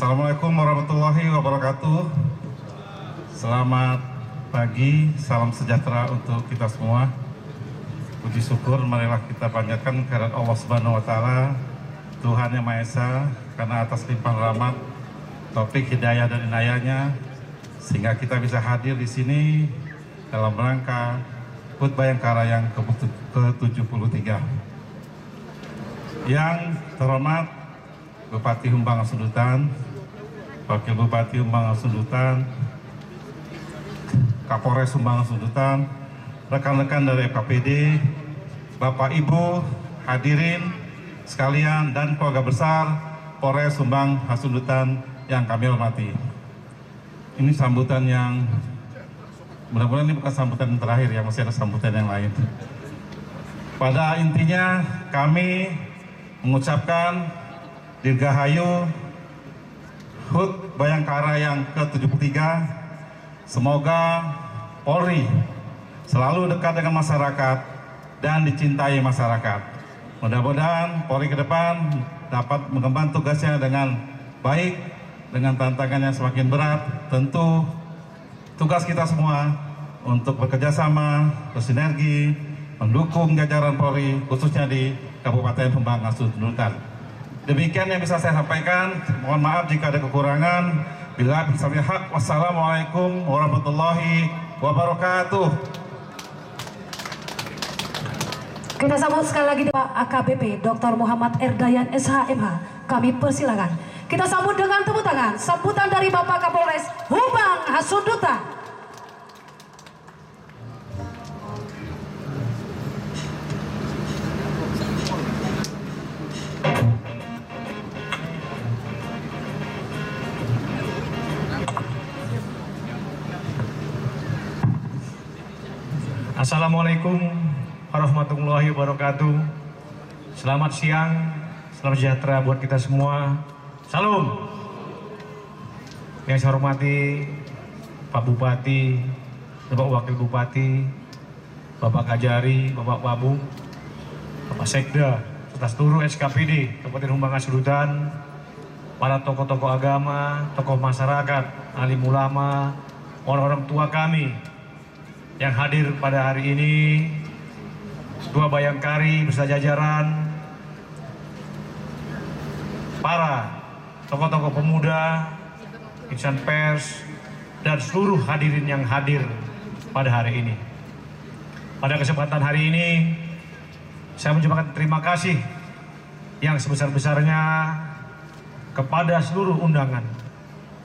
Assalamualaikum warahmatullahi wabarakatuh. Selamat pagi, salam sejahtera untuk kita semua. Puji syukur marilah kita panjatkan kehadirat Allah Subhanahu wa taala, Tuhan Yang Maha Esa, karena atas limpahan rahmat, taufik, hidayah dan inayahnya sehingga kita bisa hadir di sini dalam rangka HUT Bayangkara yang ke-73. Yang terhormat Bupati Humbang Sundutan, Wakil Bupati Humbang Sundutan, Kapolres Humbang Sundutan, rekan-rekan dari FKPD, Bapak Ibu, hadirin sekalian dan keluarga besar Polres Humbang Sundutan yang kami hormati. Ini sambutan yang mudah-mudahan ini bukan sambutan yang terakhir ya, masih ada sambutan yang lain. Pada intinya kami mengucapkan Dirgahayu HUT Bayangkara yang ke-73. Semoga Polri selalu dekat dengan masyarakat dan dicintai masyarakat. Mudah-mudahan Polri ke depan dapat mengemban tugasnya dengan baik, dengan tantangan yang semakin berat. Tentu tugas kita semua untuk bekerja sama, bersinergi, mendukung jajaran Polri, khususnya di Kabupaten Humbang Sundutan. Demikian yang bisa saya sampaikan. Mohon maaf jika ada kekurangan. Bila bisa hak. Wassalamualaikum warahmatullahi wabarakatuh. Kita sambut sekali lagi Pak AKBP Dr. Muhammad Erdayan SHMH. Kami persilakan. Kita sambut dengan tepuk tangan. Sambutan dari Bapak Kapolres Humbang Sundutan. Assalamualaikum warahmatullahi wabarakatuh. Selamat siang, selamat sejahtera buat kita semua. Salam. Yang saya hormati Pak Bupati, Bapak Wakil Bupati, Bapak Kajari, Bapak Wabung, Bapak Sekda, serta seluruh SKPD Kabupaten Humbang Sundutan, para tokoh-tokoh agama, tokoh masyarakat, alim ulama, orang-orang tua kami yang hadir pada hari ini, Ketua Bayangkari beserta jajaran, para tokoh-tokoh pemuda, insan pers, dan seluruh hadirin yang hadir pada hari ini. Pada kesempatan hari ini, saya mengucapkan terima kasih yang sebesar-besarnya kepada seluruh undangan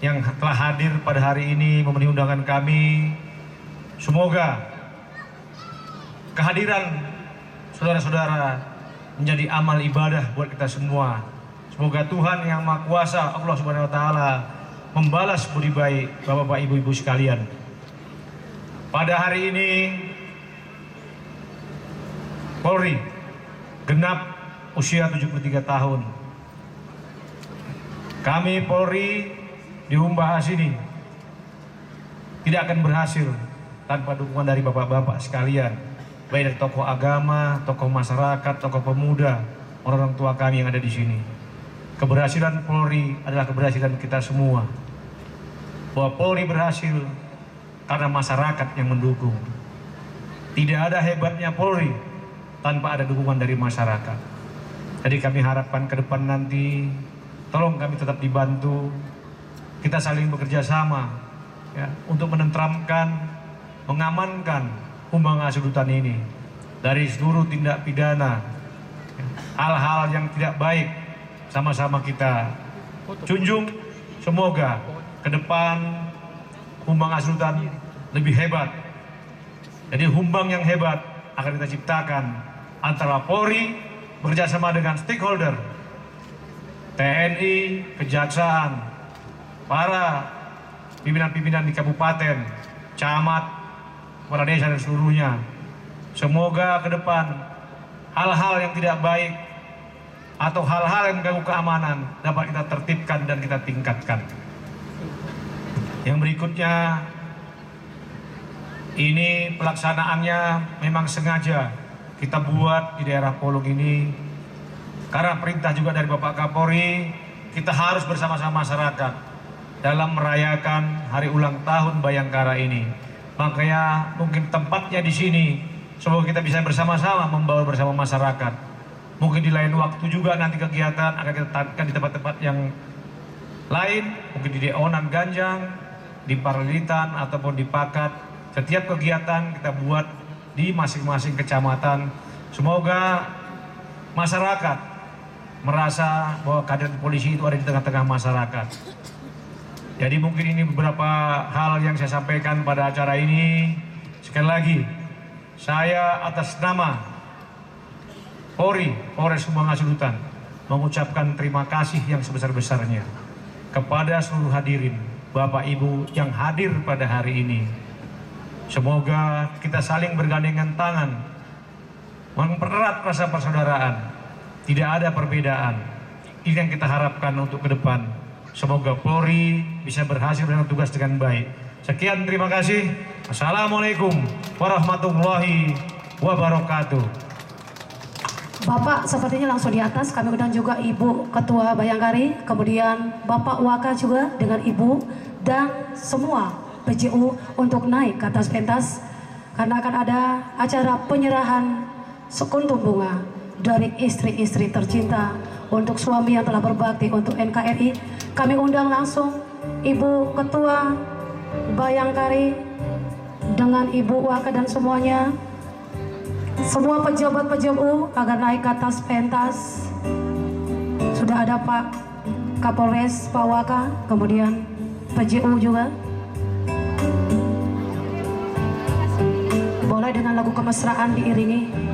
yang telah hadir pada hari ini memenuhi undangan kami. Semoga kehadiran saudara-saudara menjadi amal ibadah buat kita semua. Semoga Tuhan Yang Maha Kuasa, Allah Subhanahu wa taala, membalas budi baik Bapak-bapak, Ibu-ibu sekalian. Pada hari ini Polri genap usia 73 tahun. Kami Polri di Humbang sini tidak akan berhasil tanpa dukungan dari bapak-bapak sekalian, baik dari tokoh agama, tokoh masyarakat, tokoh pemuda, orang-orang tua kami yang ada di sini. Keberhasilan Polri adalah keberhasilan kita semua. Bahwa Polri berhasil karena masyarakat yang mendukung. Tidak ada hebatnya Polri tanpa ada dukungan dari masyarakat. Jadi kami harapkan ke depan nanti, tolong kami tetap dibantu, kita saling bekerja sama ya, untuk menenteramkan, mengamankan Humbang Sundutan ini dari seluruh tindak pidana, hal-hal yang tidak baik. Sama-sama kita junjung. Semoga ke depan Humbang Sundutan lebih hebat. Jadi Humbang yang hebat akan kita ciptakan antara Polri bekerjasama dengan stakeholder, TNI, Kejaksaan, para pimpinan-pimpinan di kabupaten, camat, kepala desa dan seluruhnya. Semoga ke depan hal-hal yang tidak baik atau hal-hal yang mengganggu keamanan dapat kita tertibkan dan kita tingkatkan. Yang berikutnya, ini pelaksanaannya memang sengaja kita buat di daerah Polong ini karena perintah juga dari Bapak Kapolri kita harus bersama-sama masyarakat dalam merayakan hari ulang tahun Bayangkara ini. Makanya mungkin tempatnya di sini, semoga kita bisa bersama-sama membawa bersama masyarakat. Mungkin di lain waktu juga nanti kegiatan akan kita tanyakan di tempat-tempat yang lain, mungkin di Onan Ganjang, di Paralitan ataupun di Pakat. Setiap kegiatan kita buat di masing-masing kecamatan. Semoga masyarakat merasa bahwa kader polisi itu ada di tengah-tengah masyarakat. Jadi mungkin ini beberapa hal yang saya sampaikan pada acara ini. Sekali lagi, saya atas nama Polres Sumbawa Sulutan mengucapkan terima kasih yang sebesar-besarnya kepada seluruh hadirin, Bapak Ibu yang hadir pada hari ini. Semoga kita saling bergandengan tangan, mempererat rasa persaudaraan, tidak ada perbedaan. Ini yang kita harapkan untuk ke depan. Semoga Polri bisa berhasil dengan tugas dengan baik. Sekian, terima kasih. Assalamualaikum warahmatullahi wabarakatuh. Bapak sepertinya langsung di atas. Kami undang juga Ibu Ketua Bayangkari, kemudian Bapak Waka juga dengan Ibu dan semua PJU untuk naik ke atas pentas karena akan ada acara penyerahan sekuntum bunga dari istri-istri tercinta untuk suami yang telah berbakti untuk NKRI. Kami undang langsung Ibu Ketua Bayangkari dengan Ibu Waka dan semuanya, semua pejabat PJU agar naik ke atas pentas. Sudah ada Pak Kapolres, Pak Waka, kemudian PJU juga. Boleh dengan lagu kemesraan diiringi.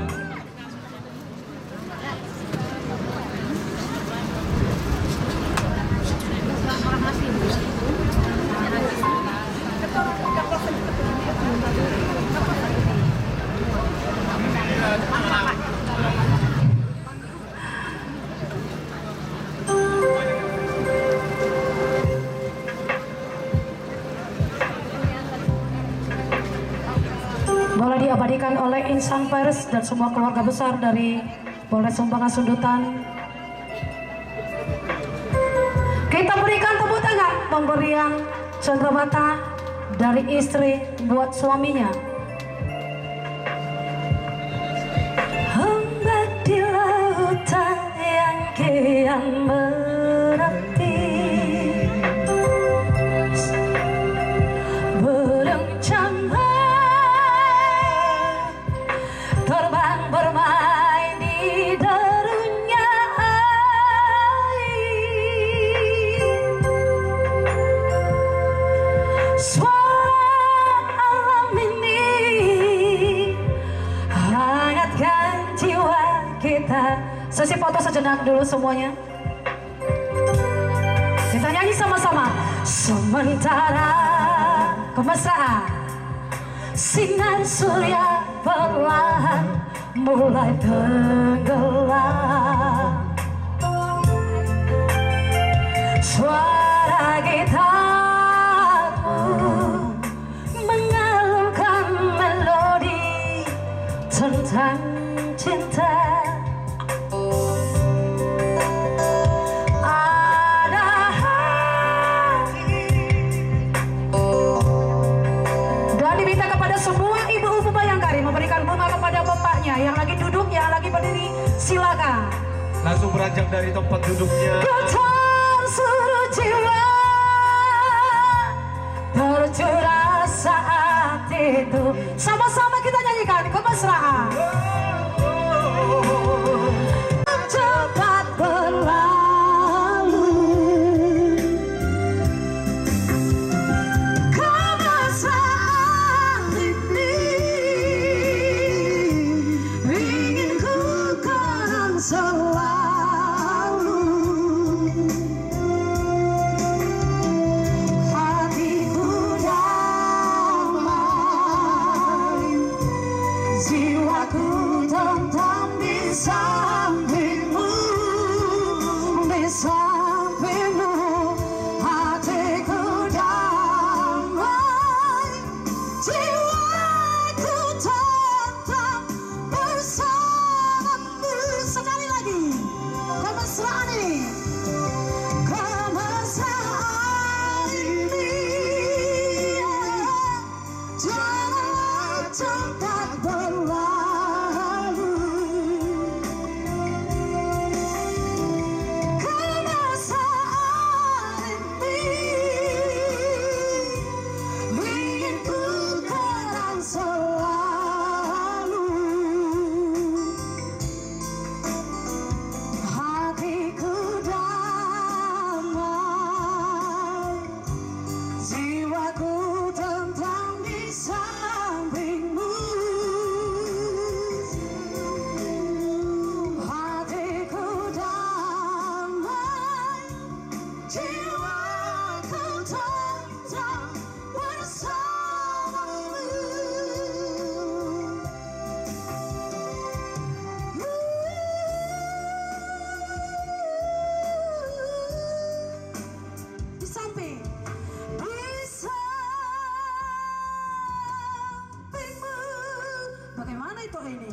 Boleh diabadikan oleh insan pers dan semua keluarga besar dari Polres Sumbawa Sulutan. Kita berikan tepuk tangan pemberian cenderamata dari istri buat suaminya. Ombak di lautan yang kian menepi, burung camar terbang bermain di derunnya air. Suara alam ini hangatkan jiwa kita. Sesi foto sejenak dulu semuanya. Kita nyanyi sama-sama. Sementara kemesraan sinar surya perlahan mulai tenggelam. Suara gitarmu mengalunkan melodi tentang cinta. Ada hati dan diminta kepada semua ibu-ibu Bayangkari memberikan bunga kepada bapaknya yang lagi duduk, yang lagi berdiri. Silakan Langsung beranjak dari tempat duduknya. getar seluruh jiwa tercurah saat itu. Sama-sama kita nyanyikan kemesraan. Cepat berlalu, kemesraan ini ingin ku kenang selalu. Hatiku damai, jiwaku itu ini.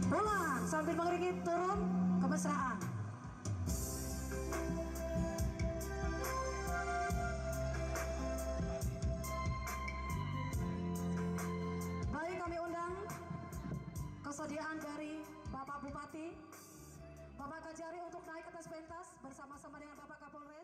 Ulang sambil mengiringi turun kemesraan. Baik, kami undang kesediaan dari Bapak Bupati, Bapak Kajari untuk naik ke atas pentas bersama-sama dengan Bapak Kapolres.